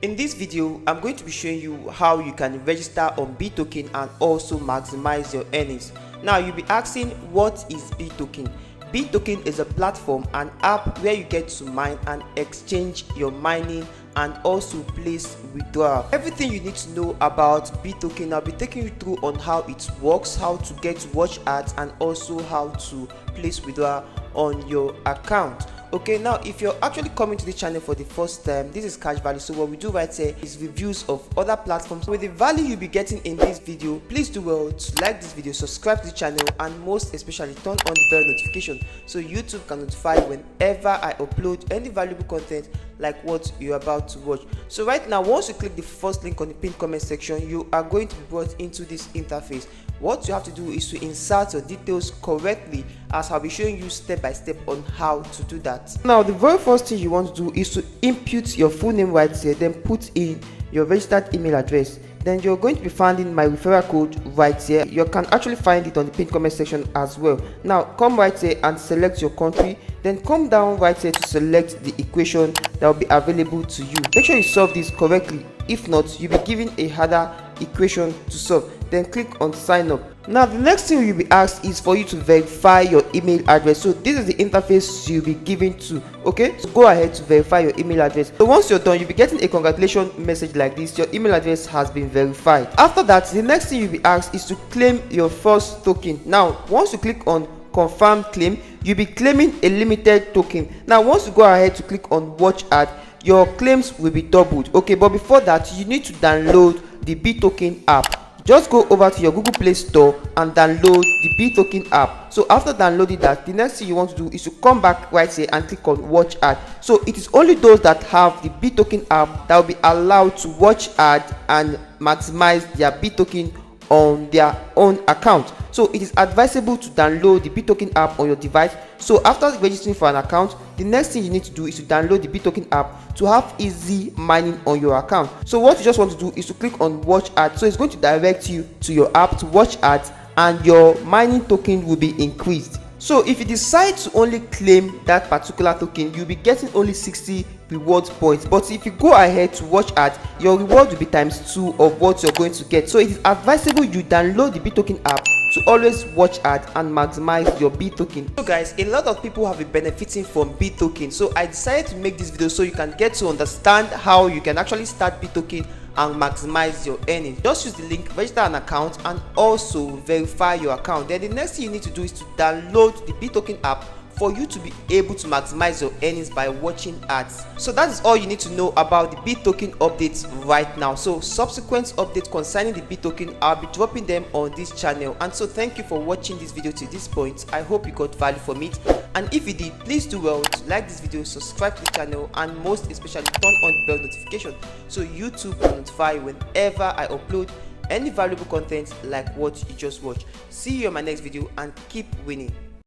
In this video, I'm going to be showing you how you can register on Bittoken and also maximize your earnings. Now you'll be asking, what is Bittoken? Bittoken is a platform, an app where you get to mine and exchange your mining and also place withdrawal. Everything you need to know about Bittoken, I'll be taking you through on how it works, how to get to watch ads, and also how to place withdrawal on your account. Okay, now if you're actually coming to the channel for the first time, this is Cash Value. So what we do right here is reviews of other platforms. With the value you'll be getting in this video, please do well to like this video, subscribe to the channel, and most especially turn on the bell notification so YouTube can notify whenever I upload any valuable content like what you're about to watch. So right now, once you click the first link on the pinned comment section, you are going to be brought into this interface. What you have to do is to insert your details correctly, as I'll be showing you step by step on how to do that. Now the very first thing you want to do is to input your full name right here, then put in your registered email address. Then you're going to be finding my referral code right here. You can actually find it on the pinned comment section as well. Now come right here and select your country, then come down right here to select the equation that will be available to you. Make sure you solve this correctly. If not, you'll be given a harder equation to solve. Then click on sign up. Now the next thing you'll be asked is for you to verify your email address. So this is the interface you'll be given to. Okay, so go ahead to verify your email address. So once you're done, you'll be getting a congratulations message like this. Your email address has been verified. After that, the next thing you'll be asked is to claim your first token. Now once you click on confirm claim, you'll be claiming a limited token. Now once you go ahead to click on watch ad, your claims will be doubled. Okay, but before that, you need to download the Bittoken app. Just go over to your Google Play Store and download the Bittoken app. So after downloading that, the next thing you want to do is to come back right here and click on watch ad. So it is only those that have the Bittoken app that will be allowed to watch ad and maximize their Bittoken on their own account. So it is advisable to download the Bittoken app on your device. So after registering for an account, the next thing you need to do is to download the Bittoken app to have easy mining on your account. So what you just want to do is to click on watch ads. So it's going to direct you to your app to watch ads, and your mining token will be increased. So if you decide to only claim that particular token, you'll be getting only 60 reward points. But if you go ahead to watch ads, your reward will be ×2 of what you're going to get. So it is advisable you download the Bittoken app to always watch ads and maximize your Bittoken. So guys, a lot of people have been benefiting from Bittoken. So I decided to make this video so you can get to understand how you can actually start Bittoken and maximize your earnings. Just use the link, register an account, and also verify your account. Then the next thing you need to do is to download the Bittoken app for you to be able to maximize your earnings by watching ads. So that is all you need to know about the Bittoken updates right now. So subsequent updates concerning the Bittoken, I'll be dropping them on this channel. And so thank you for watching this video to this point. I hope you got value from it, and if you did, please do well to like this video, subscribe to the channel, and most especially turn on the bell notification so YouTube will notify whenever I upload any valuable content like what you just watched. See you in my next video, and keep winning.